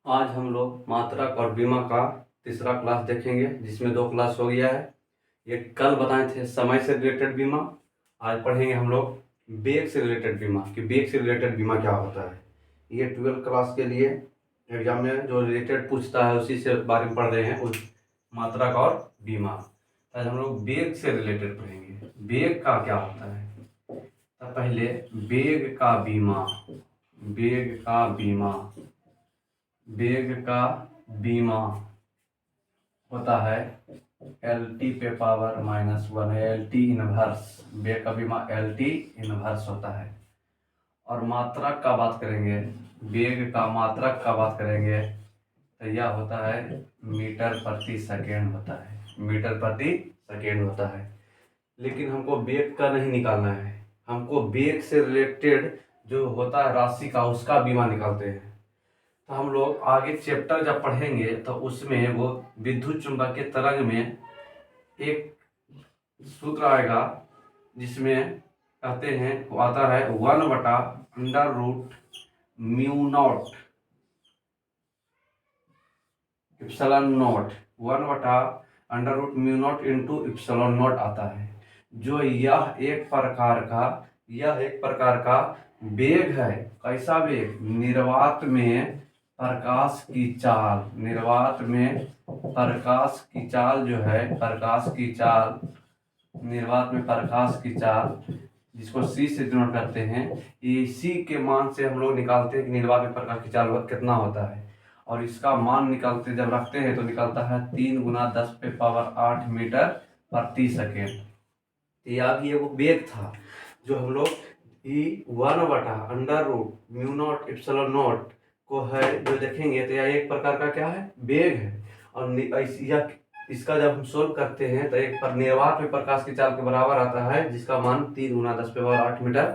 आज हम लोग मात्रक और बीमा का तीसरा क्लास देखेंगे, जिसमें 2 क्लास हो गया है। ये कल बताए थे समय से रिलेटेड बीमा। आज पढ़ेंगे हम लोग बेग से रिलेटेड बीमा कि बेग से रिलेटेड बीमा क्या होता है। ये 12 क्लास के लिए एग्जाम में जो रिलेटेड पूछता है उसी से बारे में पढ़ रहे हैं, उस मात्रक और बीमा। आज हम लोग बेग से रिलेटेड पढ़ेंगे। बेग का क्या होता है, तो पहले बेग का बीमा। बेग का बीमा बेग का बीमा होता है LT पे पावर -1 है, LT इनवर्स। बेग का बीमा LT इनवर्स होता है। और मात्रक का बात करेंगे, बेग का मात्रक का बात करेंगे तो यह होता है मीटर प्रति सेकेंड होता है। मीटर प्रति सेकेंड होता है। लेकिन हमको बेग का नहीं निकालना है, हमको बेग से रिलेटेड जो होता है राशि का, उसका बीमा निकालते हैं। तो हम लोग आगे चैप्टर जब पढ़ेंगे तो उसमें वो विद्युत चुंबकीय तरंग में एक सूत्र आएगा जिसमें कहते हैं, वो आता है 1/√μ0 epsilon naught. 1/√μ0 into epsilon naught आता है। जो यह एक प्रकार का वेग है। कैसा वेग? निर्वात में प्रकाश की चाल। निर्वात में प्रकाश की चाल जो है, प्रकाश की चाल, निर्वात में प्रकाश की चाल, जिसको C से डिनोट करते हैं, इसी के मान से हम लोग निकालते हैं कि निर्वात में प्रकाश की चाल कितना होता है। और इसका मान निकालते जब रखते हैं तो निकलता है 3 × 10⁸ मीटर प्रति सेकेंड। यह भी एक वेग था जो हम लोग 1/√μ0 इप्सिलॉन नॉट को है जो देखेंगे तो यह एक प्रकार का क्या है, वेग है। और यह इसका जब हम सोल्व करते हैं तो एक पर निर्वात में प्रकाश की चाल के बराबर आता है, जिसका मान 3 × 10⁸ मीटर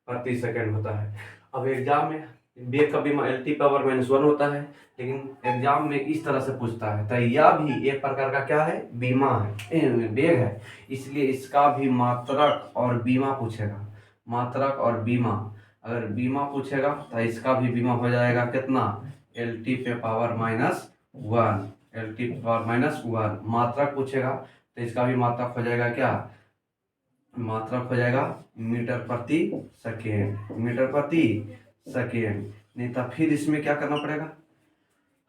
प्रति सेकेंड होता है। अब एग्जाम में बेग का बीमा LT पावर -1 होता है, लेकिन एग्जाम में इस तरह से पूछता है तो यह भी एक प्रकार का क्या है, बीमा है, बेग है। इसलिए इसका भी मात्रक और बीमा पूछेगा। मात्रक और बीमा, अगर बीमा पूछेगा तो इसका भी बीमा हो जाएगा कितना, LT पे पावर -1। LT पे पावर -1। मात्रक पूछेगा तो इसका भी मात्रक हो जाएगा क्या, मात्रक हो जाएगा मीटर प्रति सेकेंड। मीटर प्रति सेकेंड। नहीं तो फिर इसमें क्या करना पड़ेगा,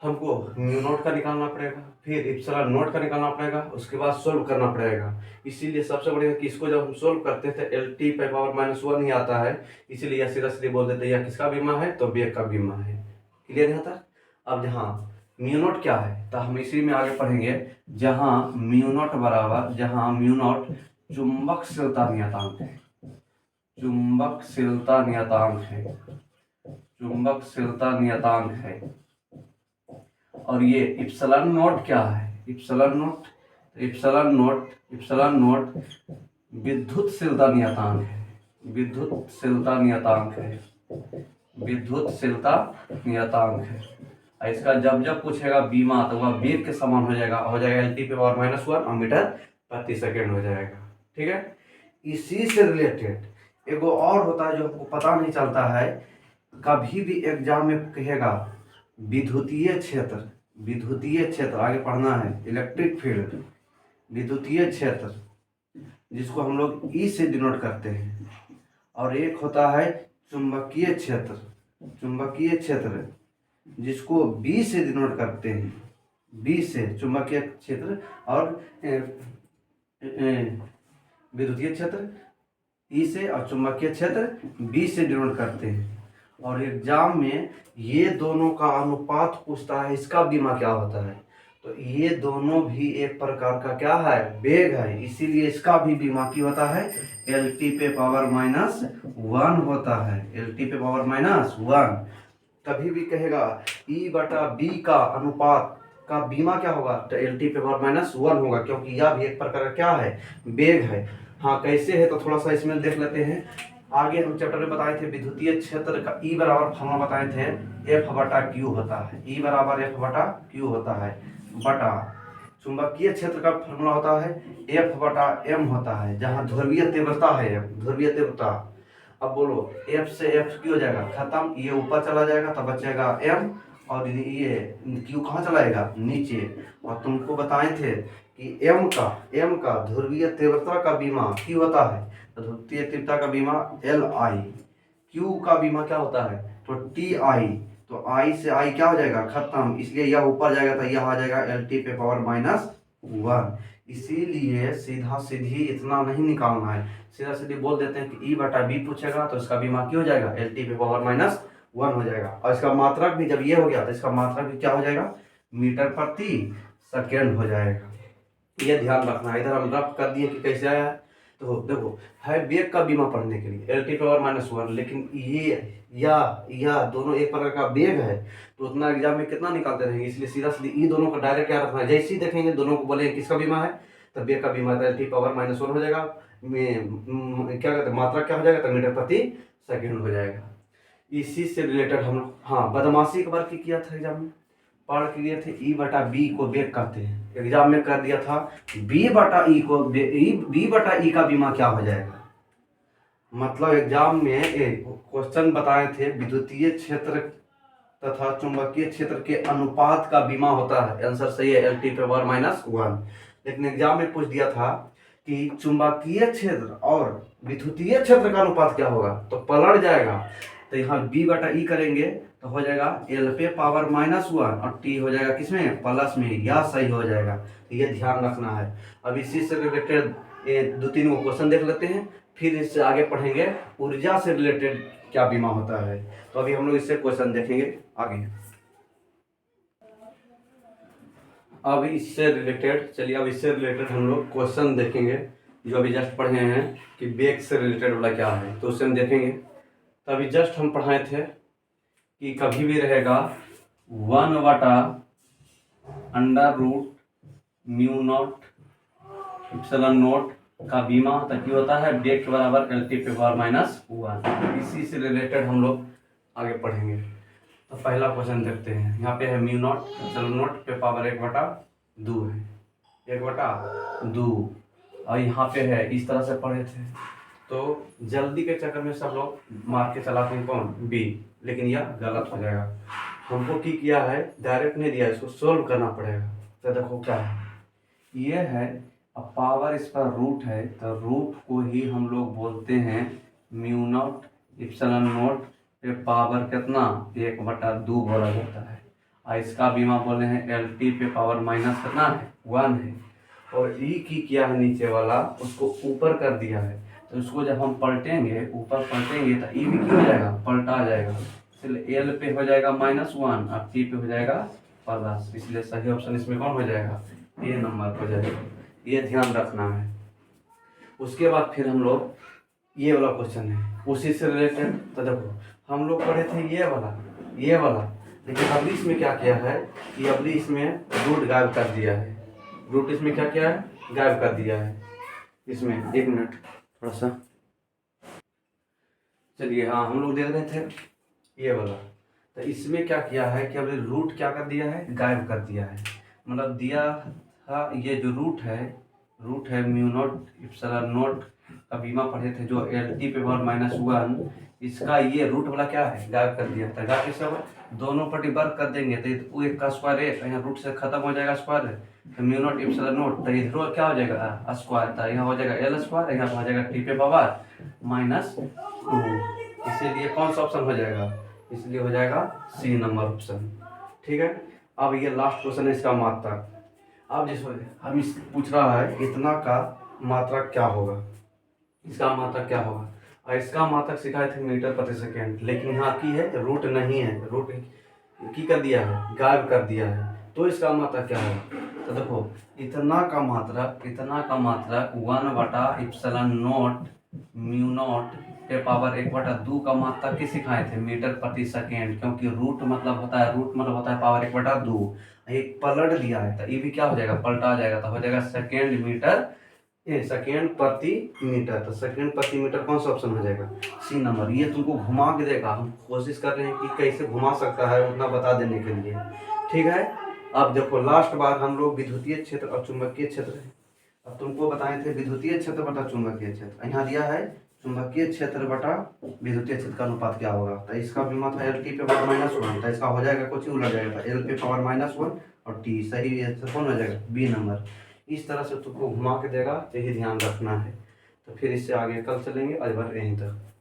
हमको μ0 का निकालना पड़ेगा, फिर इप्सिलॉन नॉट का निकालना पड़ेगा, उसके बाद सोल्व करना पड़ेगा। इसीलिए सबसे बढ़िया कि इसको जब हम सोल्व करते हैं तो LT पे पावर -1 ही आता है। इसीलिए यह सीधा सीधे बोल देते हैं यह किसका बीमा है, तो बेग का बीमा है। क्लियर है था। अब जहाँ μ0 क्या है तो हम इसी में आगे पढ़ेंगे। जहाँ μ0 बराबर, जहाँ μ0 चुंबकशीलता नियतांक है। चुंबकशीलता नियतांक है। चुंबकशीलता नियतांक है। और ये इप्सिलॉन नॉट क्या है, इप्सिलॉन नॉट, इप्सिलॉन नॉट विद्युतशीलता नियतांक है। विद्युतशीलता नियतांक है। विद्युतशीलता नियतांक है। इसका जब जब पूछेगा बीमा तो वह वेग के समान हो जाएगा LT पे पावर -1 और मीटर प्रति सेकेंड हो जाएगा। ठीक है। इसी से रिलेटेड एक और होता है जो हमको पता नहीं चलता है। कभी भी एग्जाम में कहेगा विद्युतीय क्षेत्र, विद्युतीय क्षेत्र आगे पढ़ना है, इलेक्ट्रिक फील्ड, विद्युतीय क्षेत्र, जिसको हम लोग E से डिनोट करते हैं। और एक होता है चुंबकीय क्षेत्र, चुंबकीय क्षेत्र, जिसको B से डिनोट करते हैं। B से चुंबकीय क्षेत्र और विद्युतीय क्षेत्र E से, और चुंबकीय क्षेत्र B से डिनोट करते हैं। और एग्जाम में ये दोनों का अनुपात पूछता है, इसका बीमा क्या होता है। तो ये दोनों भी एक प्रकार का क्या है, वेग है। इसीलिए इसका भी बीमा क्या होता है, LT पे पावर -1 होता है। LT पे पावर -1। कभी भी कहेगा E/B का अनुपात का बीमा क्या होगा, तो LT पे पावर -1 होगा, क्योंकि यह भी एक प्रकार का क्या है, वेग है। हाँ कैसे है तो थोड़ा सा इसमें देख लेते हैं। आगे हम चैप्टर में बताए थे विद्युतीय क्षेत्र का E बराबर फॉर्मूला बताए थे, F/Q होता है। E बराबर F/Q होता है बटा चुंबकीय क्षेत्र का फॉर्मूला होता है F/m होता है, जहाँ ध्रुवीय तीव्रता है, ध्रुवीय तीव्रता। अब बोलो F से F की हो जाएगा खत्म, ये ऊपर चला जाएगा तो बचेगा m और ये क्यू कहाँ चला जाएगा, नीचे। और तुमको बताए थे कि एम का ध्रुवीय तीव्रता का बीमा क्यू होता है, तो ध्रुवीय तीव्रता का बीमा एल आई, क्यू का बीमा क्या होता है तो टी आई, तो आई से आई क्या हो जाएगा खत्म, इसलिए यह ऊपर जाएगा तो यह आ जाएगा एल टी पे पावर -1। इसीलिए सीधा सीधी इतना नहीं निकालना है, सीधा सीधी बोल देते हैं कि ई बटा बी पूछेगा तो इसका बीमा क्यों हो जाएगा एल टी पे पावर -1 हो जाएगा। और इसका मात्रक भी जब ये हो गया तो इसका मात्रक भी क्या हो जाएगा मीटर प्रति सेकेंड हो जाएगा। ये ध्यान रखना है। इधर हम रफ कर दिए कि कैसे आया है, तो देखो है वेग का बीमा पढ़ने के लिए एल टी पावर -1, लेकिन ये या दोनों एक प्रकार का वेग है तो उतना एग्जाम में कितना निकालते रहेंगे, इसलिए सीधा सीधी ये दोनों का डायरेक्ट क्या रखना है, जैसे ही देखेंगे दोनों को बोलेंगे किसका बीमा है तो वेग का बीमा एल टी पावर -1 हो जाएगा, क्या कहते हैं मात्रा क्या हो जाएगा तो मीटर प्रति सेकेंड हो जाएगा। इसी से रिलेटेड हम हाँ बदमाशी एक बार किया था एग्जाम में, पढ़ के लिए थे ई बटा बी को वेग कहते हैं, एग्जाम में कर दिया था बी बटा ई को बी बटा ई का बीमा क्या हो जाएगा, मतलब एग्जाम में एक क्वेश्चन बताए थे विद्युतीय क्षेत्र तथा चुंबकीय क्षेत्र के अनुपात का बीमा होता है, आंसर सही है एल टी पावर -1। लेकिन एग्जाम में पूछ दिया था कि चुंबकीय क्षेत्र और विद्युतीय क्षेत्र का अनुपात क्या होगा, तो पलट जाएगा, तो यहाँ बी बटा ई करेंगे तो हो जाएगा एल पे पावर -1 और टी हो जाएगा किसमें प्लस में, यह सही हो जाएगा। ये ध्यान रखना है। अब इसी से रिलेटेड 2-3 क्वेश्चन देख लेते हैं, फिर इससे आगे पढ़ेंगे ऊर्जा से रिलेटेड क्या बीमा होता है। तो अभी हम लोग इससे क्वेश्चन देखेंगे आगे। अब इससे रिलेटेड हम लोग क्वेश्चन देखेंगे जो अभी जस्ट पढ़े हैं कि वेग से रिलेटेड वाला क्या है, तो उससे हम देखेंगे। तो अभी जस्ट हम पढ़ाए थे कि कभी भी रहेगा 1/√μ0 का बीमा ताकि होता है वेग के बराबर एल टी पे पावर -1। इसी से रिलेटेड हम लोग आगे पढ़ेंगे। तो पहला क्वेश्चन देखते हैं, यहाँ पे है μ0 पे पावर 1/2 है, 1/2 और यहाँ पे है इस तरह से पढ़े थे। तो जल्दी के चक्कर में सब लोग मार के चलाते हैं कौन बी, लेकिन यह गलत हो जाएगा। हमको की किया है डायरेक्ट नहीं दिया, इसको सोल्व करना पड़ेगा। तो देखो क्या है, ये है अब पावर इस पर रूट है, तो रूट को ही हम लोग बोलते हैं μ0 पे पावर कितना 1/2 बोला जाता है। और इसका बीमा बोले हैं एल टी पे पावर कितना है 1 है। और ई की किया है नीचे वाला उसको ऊपर कर दिया है, तो उसको जब हम पलटेंगे ऊपर पलटेंगे तो ई भी क्यों हो जाएगा पलटा जाएगा, इसलिए एल पे हो जाएगा -1 और टी पे हो जाएगा प्लस, इसलिए सही ऑप्शन इसमें कौन हो जाएगा ए नंबर हो जाएगा। ये ध्यान रखना है। उसके बाद फिर हम लोग ये वाला क्वेश्चन है उसी से रिलेटेड। तो देखो हम लोग पढ़े थे ये वाला, लेकिन अभी इसमें क्या किया है कि अभी इसमें रूट गायब कर दिया है, रूट इसमें क्या किया है गायब कर दिया है इसमें। 1 मिनट थोड़ा सा चलिए, हाँ हम लोग देख रहे थे ये वाला, तो इसमें क्या किया है कि अभी रूट क्या कर दिया है गायब कर दिया है, मतलब दिया था ये जो रूट है μ0 का बीमा पढ़े थे जो एल टी पे पावर -1, इसका ये रूट वाला क्या है गायब कर दिया था। गायब कैसे हुआ, दोनों पट्टी वर्क कर देंगे तो एक का स्क्वायर है, यहाँ रूट से खत्म हो जाएगा स्क्वायर, तो μ0 तो इधर क्या हो जाएगा स्क्वायर, तो यहाँ हो जाएगा एल स्क्वायर, यहाँ हो जाएगा टी पे पावर -2, इसीलिए कौन सा ऑप्शन हो जाएगा, इसलिए हो जाएगा सी नंबर ऑप्शन। ठीक है। अब ये लास्ट क्वेश्चन है इसका मात्रक। अब जिस हम इस पूछ रहा है इतना का मात्रक क्या होगा, इसका मात्रक क्या होगा, और इसका मात्रक सिखाए थे मीटर प्रति सेकेंड, लेकिन यहाँ की है रूट नहीं है, रूट की कर दिया है गायब कर दिया है, तो इसका मात्रक क्या होगा। तो देखो इतना का मात्रक 1/0 μ0 पे पावर 1/2 का मात्रक की सिखाए थे मीटर प्रति सेकेंड, क्योंकि रूट मतलब होता है पावर 1/2, एक पलट दिया है तो ये भी क्या हो जाएगा पलटा जाएगा, तो हो जाएगा सेकेंड प्रति मीटर, तो सेकेंड प्रति मीटर कौन सा ऑप्शन हो जाएगा सी नंबर। ये तुमको घुमा के देगा, हम कोशिश कर रहे हैं कि कैसे घुमा सकता है उतना बता देने के लिए। ठीक है। अब देखो लास्ट बार हम लोग विद्युतीय क्षेत्र और चुंबकीय क्षेत्र है, अब तुमको बताए थे विद्युतीय क्षेत्र बटा चुंबकीय क्षेत्र, यहाँ दिया है चुंबकीय क्षेत्र बटा विद्युतीय क्षेत्र का अनुपात क्या होगा। तो इसका भी मत है एल टी पे पावर -1, तो इसका हो जाएगा कुछ उलट जाएगा, तो एल पे पावर -1 और टी सही आंसर कौन हो जाएगा, बी नंबर। इस तरह से तुमको घुमा के देगा, यही ध्यान रखना है। तो फिर इससे आगे कल चलेंगे, आज भर यहीं तक।